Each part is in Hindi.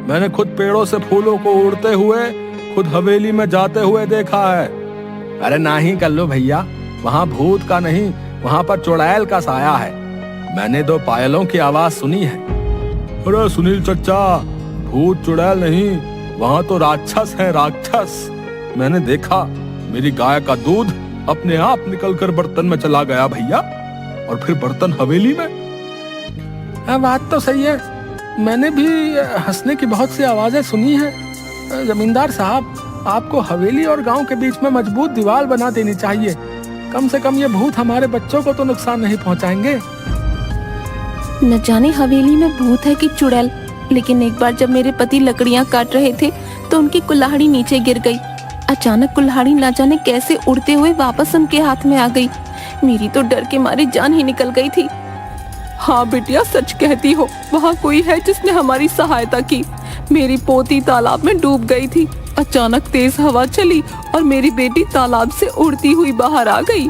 मैंने खुद पेड़ों से फूलों को उड़ते हुए, खुद हवेली में जाते हुए देखा है। अरे नहीं कल्लू भैया, वहाँ भूत का नहीं, वहाँ पर चुड़ैल का साया है। मैंने 2 पायलों की आवाज सुनी है। अरे सुनील चच्चा, भूत चुड़ैल नहीं, वहाँ तो राक्षस है, राक्षस। मैंने देखा, मेरी गाय का दूध अपने आप निकलकर बर्तन में चला गया भैया, और फिर बर्तन हवेली में। बात तो सही है, मैंने भी हंसने की बहुत सी आवाजें सुनी हैं। जमींदार साहब, आपको हवेली और गांव के बीच में मजबूत दीवार बना देनी चाहिए। कम से कम ये भूत हमारे बच्चों को तो नुकसान नहीं पहुंचाएंगे। न जाने हवेली में भूत है कि चुड़ैल, लेकिन एक बार जब मेरे पति लकड़ियां काट रहे थे तो उनकी कुल्हाड़ी नीचे गिर गई। अचानक कुल्हाड़ी न जाने कैसे उड़ते हुए वापस उनके हाथ में आ गई। मेरी तो डर के मारे जान ही निकल गई थी। हाँ बिटिया, सच कहती हो, वहाँ कोई है जिसने हमारी सहायता की। मेरी पोती तालाब में डूब गई थी। अचानक तेज हवा चली और मेरी बेटी तालाब से उड़ती हुई बाहर आ गई।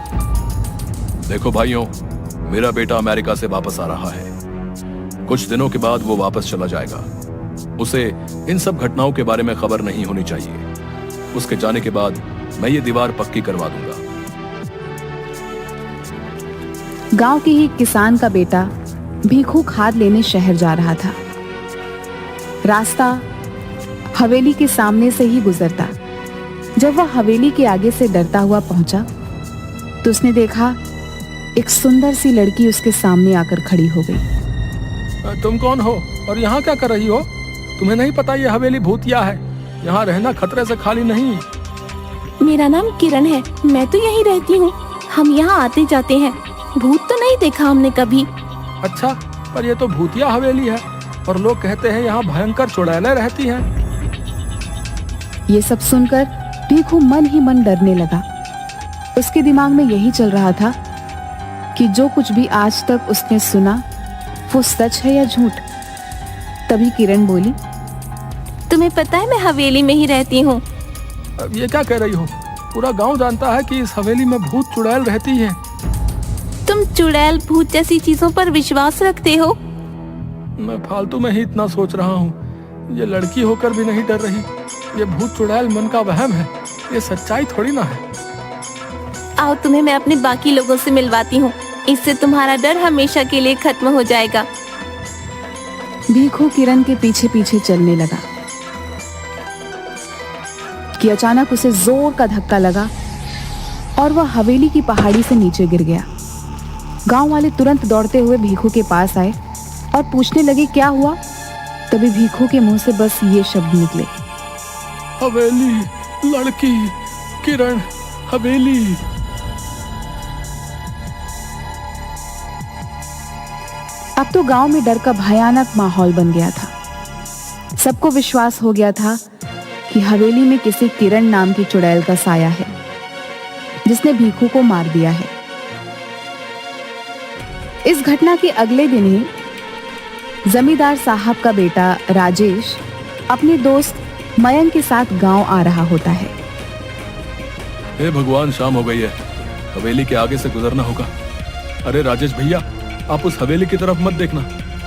देखो भाइयों, मेरा बेटा अमेरिका से वापस आ रहा है। कुछ दिनों के बाद वो वापस चला जाएगा। उसे इन सब घटनाओं के बारे में खबर नहीं होनी चाहिए। उसके जाने के बाद मैं ये दीवार पक्की करवा दूंगा। गांव के ही किसान का बेटा भीखू खाद लेने शहर जा रहा था। रास्ता हवेली के सामने से ही गुजरता। जब वह हवेली के आगे से डरता हुआ पहुंचा तो उसने देखा एक सुंदर सी लड़की उसके सामने आकर खड़ी हो गई। तुम कौन हो और यहाँ क्या कर रही हो? तुम्हें नहीं पता ये हवेली भूतिया है, यहाँ रहना खतरे से खाली नहीं। मेरा नाम किरण है, मैं तो यहीं रहती हूँ। हम यहाँ आते जाते हैं, भूत तो नहीं देखा हमने कभी। अच्छा, पर ये तो भूतिया हवेली है और लोग कहते हैं यहाँ भयंकर चुड़ैलें रहती हैं। ये सब सुनकर भीखू मन ही मन डरने लगा। उसके दिमाग में यही चल रहा था कि जो कुछ भी आज तक उसने सुना वो सच है या झूठ। तभी किरण बोली, तुम्हें पता है मैं हवेली में ही रहती हूँ। अब ये क्या कह रही हो? पूरा गांव जानता है कि इस हवेली में भूत चुड़ैल रहती है। तुम चुड़ैल भूत जैसी चीजों पर विश्वास रखते हो? मैं फालतू में ही इतना सोच रहा हूँ। ये लड़की होकर भी नहीं डर रही। ये भूत चुड़ैल मन का वहम है, ये सच्चाई थोड़ी ना है। आओ तुम्हें मैं अपने बाकी लोगों से मिलवाती हूँ, इससे तुम्हारा डर हमेशा के लिए खत्म हो जाएगा। भीखू किरण के पीछे पीछे चलने लगा कि अचानक उसे जोर का धक्का लगा और वह हवेली की पहाड़ी से नीचे गिर गया। गांव वाले तुरंत दौड़ते हुए भीखू के पास आए और पूछने लगे क्या हुआ। तभी भीखू के मुंह से बस ये शब्द निकले, हवेली, लड़की, किरण, हवेली। अब तो गांव में डर का भयानक माहौल बन गया था। सबको विश्वास हो गया था कि हवेली में किसी किरण नाम की चुड़ैल का साया है जिसने भीखू को मार दिया है। इस घटना के अगले दिन ही जमींदार साहब का बेटा राजेश अपने दोस्त मयंक के साथ गांव आ रहा होता है। हे भगवान, शाम हो गई है, हवेली के आगे से गुजरना होगा। अरे राजेश भैया, आप उस हवेली की तरफ मत देखना,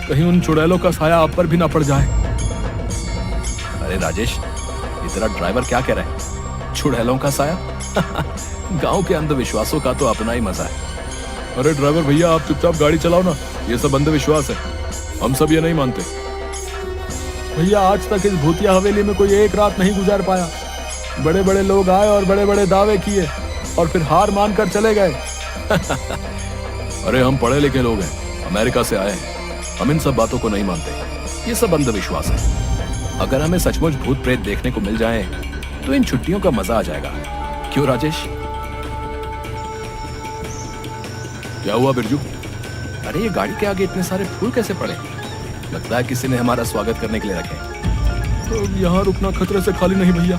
कहीं उन चुड़ैलों का साया आप पर भी ना पड़ जाए। अरे राजेश, ये तेरा ड्राइवर क्या कह रहा है? चुड़ैलों का साया? गांव के अंधविश्वासों का तो अपना ही मजा है। अरे ड्राइवर भैया, आप चुपचाप गाड़ी चलाओ ना, ये सब अंधविश्वास है, हम सब ये नहीं मानते। भैया, आज तक इस भूतिया हवेली में कोई एक रात नहीं गुजार पाया। बड़े बड़े लोग आए और बड़े बड़े दावे किए और फिर हार मानकर चले गए। अरे हम पढ़े लिखे लोग हैं, अमेरिका से आए हैं, हम इन सब बातों को नहीं मानते। ये सब अंधविश्वास है। अगर हमें सचमुच भूत प्रेत देखने को मिल जाए तो इन छुट्टियों का मजा आ जाएगा। क्यों राजेश? क्या हुआ बिरजू? अरे ये गाड़ी के आगे इतने सारे फूल कैसे पड़े? लगता है किसी ने हमारा स्वागत करने के लिए रखे। तो यहाँ रुकना खतरे से खाली नहीं भैया।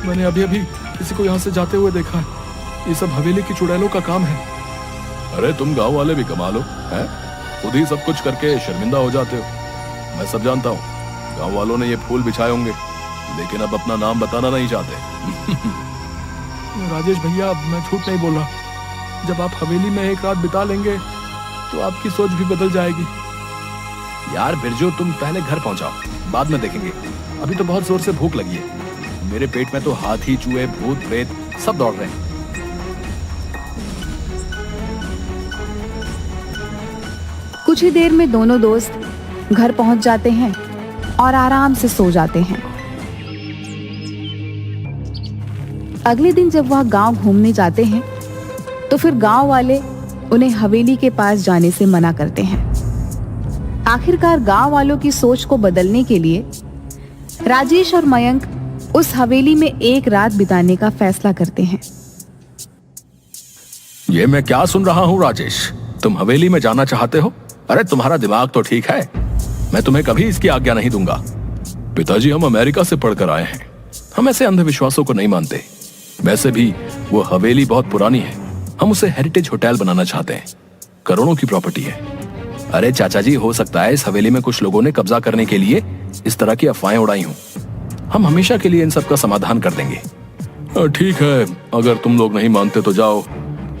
मैंने अभी अभी किसी को यहाँ से जाते हुए देखा है। ये सब हवेली की चुड़ैलों का काम है। अरे तुम गांव वाले भी कमाल हो, हैं? खुद ही सब कुछ करके शर्मिंदा हो जाते हो। मैं सब जानता हूँ, गांव वालों ने ये फूल बिछाए होंगे, लेकिन अब अपना नाम बताना नहीं चाहते। राजेश भैया, मैं झूठ नहीं बोल रहा। जब आप हवेली में एक रात बिता लेंगे तो आपकी सोच भी बदल जाएगी। यार बिरजू, तुम पहले घर पहुंचाओ, बाद में देखेंगे, अभी तो बहुत जोर से भूख लगी है। मेरे पेट में तो हाथी, चूहे, भूत, प्रेत सब दौड़ रहे हैं। कुछ ही देर में दोनों दोस्त घर पहुंच जाते हैं और आराम से सो जाते हैं। अगले दिन जब वह गांव घूमने जाते हैं तो फिर गांव वाले उन्हें हवेली के पास जाने से मना करते हैं। आखिरकार गांव वालों की सोच को बदलने के लिए राजेश और मयंक उस हवेली में एक रात बिताने का फैसला करते हैं। ये मैं क्या सुन रहा हूँ राजेश, तुम हवेली में जाना चाहते हो? अरे तुम्हारा दिमाग तो ठीक है, मैं तुम्हें कभी इसकी आज्ञा नहीं दूंगा। पिताजी, हम अमेरिका से पढ़कर आए हैं, हम ऐसे अंधविश्वासों को नहीं मानते। वैसे भी वो हवेली बहुत पुरानी है, हम उसे हेरिटेज होटल बनाना चाहते हैं, करोड़ों की प्रॉपर्टी है। अरे चाचा जी, हो सकता है इस हवेली में कुछ लोगों ने कब्जा करने के लिए इस तरह की अफवाहें उड़ाई हों। हम हमेशा के लिए इन सब का समाधान कर देंगे। ठीक है, अगर तुम लोग नहीं मानते तो जाओ,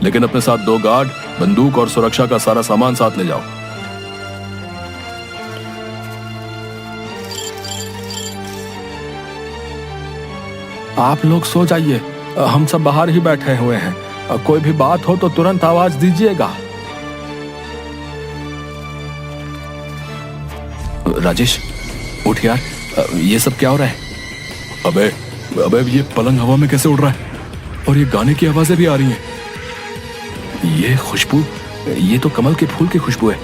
लेकिन अपने साथ 2 गार्ड, बंदूक और सुरक्षा का सारा सामान साथ ले जाओ। आप लोग सो जाइए, हम सब बाहर ही बैठे हुए हैं, कोई भी बात हो तो तुरंत आवाज दीजिएगा। राजेश उठ यार, ये सब क्या हो रहा है? अबे अबे ये पलंग हवा में कैसे उड़ रहा है और ये गाने की आवाजें भी आ रही हैं। ये खुशबू, ये तो कमल के फूल की खुशबू है,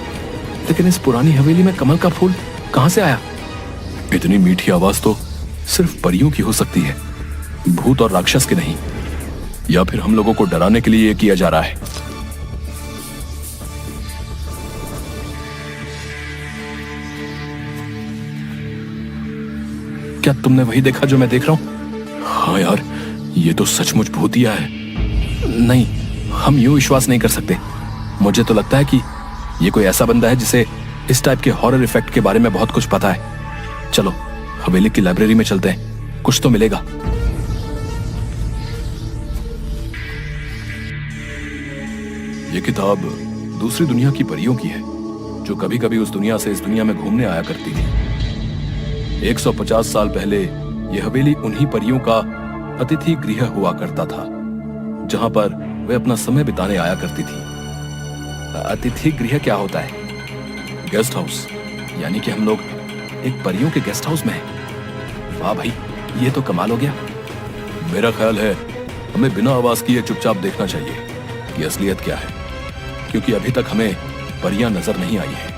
लेकिन इस पुरानी हवेली में कमल का फूल कहां से आया? इतनी मीठी आवाज तो सिर्फ परियों की हो सकती है, भूत और राक्षस की नहीं। या फिर हम लोगों को डराने के लिए ये किया जा रहा है। क्या तुमने वही देखा जो मैं देख रहा हूं? हाँ यार, ये तो सचमुच भूतिया है। नहीं, हम यूं विश्वास नहीं कर सकते। मुझे तो लगता है कि ये कोई ऐसा बंदा है जिसे इस टाइप के हॉरर इफेक्ट के बारे में बहुत कुछ पता है। चलो हवेली की लाइब्रेरी में चलते हैं, कुछ तो मिलेगा। ये किताब दूसरी दुनिया की परियों की है, जो कभी कभी उस दुनिया से इस दुनिया में घूमने आया करती थी। 150 साल पहले यह हवेली उन्हीं परियों का अतिथि गृह हुआ करता था, जहां पर वे अपना समय बिताने आया करती थी। अतिथि गृह क्या होता है? गेस्ट हाउस, यानी कि हम लोग एक परियों के गेस्ट हाउस में हैं। वाह भाई, ये तो कमाल हो गया। मेरा ख्याल है हमें बिना आवाज किए चुपचाप देखना चाहिए कि असलियत क्या है, क्योंकि अभी तक हमें परियां नजर नहीं आई हैं।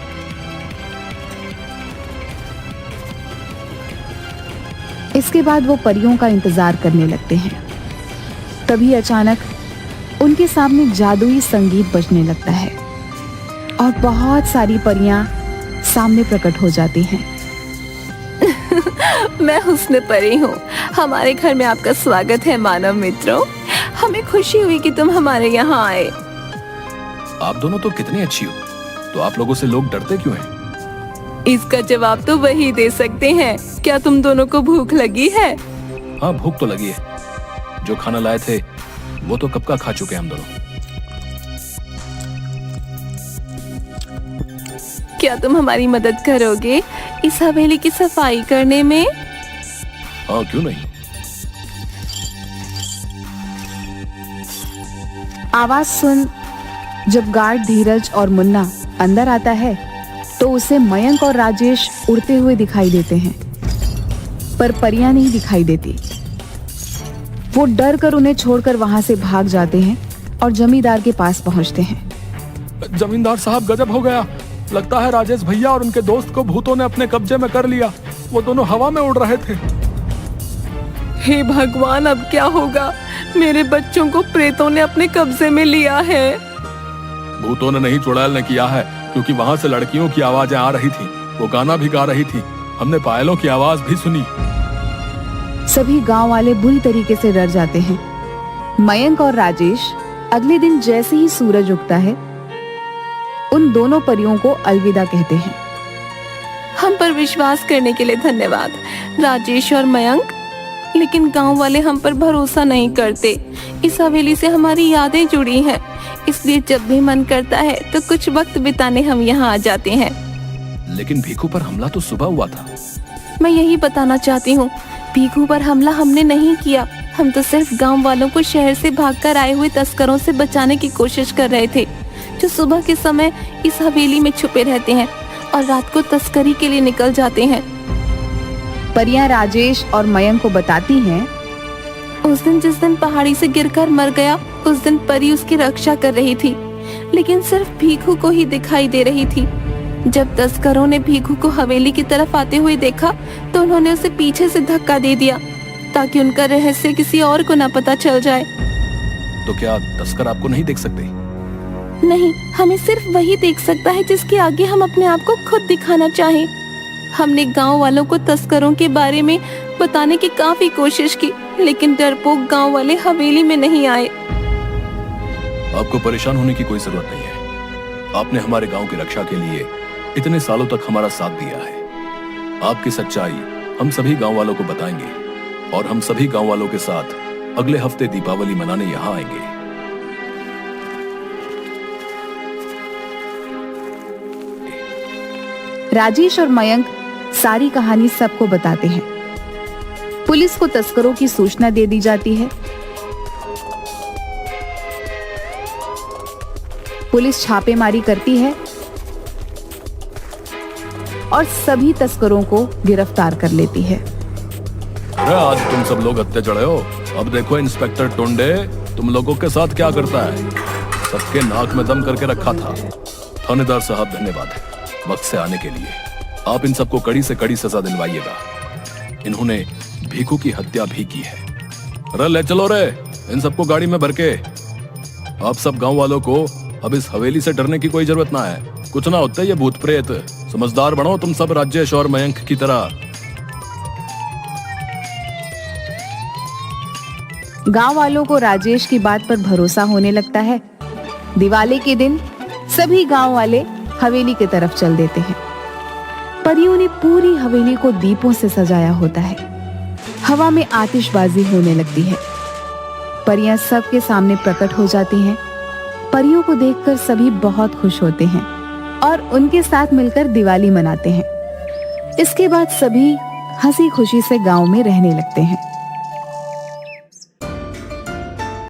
इसके बाद वो परियों का इंतजार करने लगते हैं। तभी अचानक उनके सामने जादुई संगीत बजने लगता है और बहुत सारी परियां सामने प्रकट हो जाती हैं। मैं हुस्न परी हूँ, हमारे घर में आपका स्वागत है मानव मित्रों। हमें खुशी हुई कि तुम हमारे यहाँ आए। आप दोनों तो कितनी अच्छी हो, तो आप लोगों से लोग डरते क्यों हैं? इसका जवाब तो वही दे सकते हैं। क्या तुम दोनों को भूख लगी है? हाँ, भूख तो लगी है। जो खाना लाए थे वो तो कब का खा चुके हैं हम दोनों। क्या तुम हमारी मदद करोगे इस हवेली की सफाई करने में? हाँ, क्यों नहीं। आवाज सुन जब गार्ड धीरज और मुन्ना अंदर आता है तो उसे मयंक और राजेश उड़ते हुए दिखाई देते हैं, पर परियां नहीं दिखाई देती। वो डर कर उन्हें छोड़कर वहां से भाग जाते हैं और जमींदार के पास पहुंचते हैं। जमींदार साहब, गजब हो गया। लगता है राजेश भैया और उनके दोस्त को भूतों ने अपने कब्जे में कर लिया। वो दोनों हवा में उड़ रहे थे। हे भगवान, अब क्या होगा? मेरे बच्चों को प्रेतों ने अपने कब्जे में लिया है। भूतों ने नहीं, चुड़ैल ने किया है, क्योंकि वहां से लड़कियों की आवाजें आ रही थी, वो गाना भी गा रही थी, हमने पायलों की आवाज भी सुनी। सभी गांव वाले बुरी तरीके से डर जाते हैं। मयंक और राजेश अगले दिन जैसे ही सूरज उगता है उन दोनों परियों को अलविदा कहते हैं। हम पर विश्वास करने के लिए धन्यवाद राजेश और मयंक, लेकिन गांव वाले हम पर भरोसा नहीं करते। इस हवेली से हमारी यादें जुड़ी हैं, इसलिए जब भी मन करता है तो कुछ वक्त बिताने हम यहाँ आ जाते हैं। लेकिन भीखू पर हमला तो सुबह हुआ था। मैं यही बताना चाहती हूँ, भीखू पर हमला हमने नहीं किया। हम तो सिर्फ गांव वालों को शहर से भागकर आए हुए तस्करों से बचाने की कोशिश कर रहे थे, जो सुबह के समय इस हवेली में छुपे रहते हैं और रात को तस्करी के लिए निकल जाते हैं। परियां राजेश और मयंक को बताती हैं, उस दिन जिस दिन पहाड़ी से गिरकर मर गया, उस दिन परी उसकी रक्षा कर रही थी, लेकिन सिर्फ भीखू को ही दिखाई दे रही थी। जब तस्करों ने भीखू को हवेली की तरफ आते हुए देखा तो उन्होंने उसे पीछे से धक्का दे दिया ताकि उनका रहस्य किसी और को न पता चल जाए। तो क्या तस्कर आपको नहीं देख सकते? नहीं, हमें सिर्फ वही देख सकता है जिसके आगे हम अपने आप को खुद दिखाना चाहें। हमने गांव वालों को तस्करों के बारे में बताने की काफी कोशिश की, लेकिन डरपोक गांव वाले हवेली में नहीं आए। आपको परेशान होने की कोई जरूरत नहीं है। आपने हमारे गांव की रक्षा के लिए इतने सालों तक हमारा साथ दिया है। आपकी सच्चाई हम सभी गांव वालों को बताएंगे और हम सभी गांव वालों के साथ अगले हफ्ते दीपावली मनाने यहाँ आएंगे। राजेश और मयंक सारी कहानी सबको बताते हैं। पुलिस को तस्करों की सूचना दे दी जाती है। पुलिस छापेमारी करती है और सभी तस्करों को गिरफ्तार कर लेती है। अरे आज तुम सब लोग हत्या चढ़े हो। अब देखो इंस्पेक्टर टुंडे तुम लोगों के साथ क्या करता है। सबके नाक में दम करके रखा था। थानेदार साहब धन्यवाद वक्त से आने के लिए। आप इन सबको कड़ी से कड़ी सजा दिलवाइएगा। इन्होंने भीखू की हत्या भी की है। अरे ले चलो रे इन सबको गाड़ी में भर के। आप सब गांव वालों को अब इस हवेली से डरने की कोई जरूरत ना है। कुछ ना होता ये भूत प्रेत। समझदार बनो तुम सब राजेश और मयंक की तरह। गांव वालों को राजेश की बात पर भरोसा होने लगता है। दिवाली के दिन सभी गांव वाले हवेली की तरफ चल देते हैं। परियों ने पूरी हवेली को दीपों से सजाया होता है। हवा में आतिशबाजी होने लगती है। परियां सबके सामने प्रकट हो जाती हैं। परियों को देखकर सभी बहुत खुश होते हैं और उनके साथ मिलकर दिवाली मनाते हैं। इसके बाद सभी हंसी खुशी से गांव में रहने लगते हैं।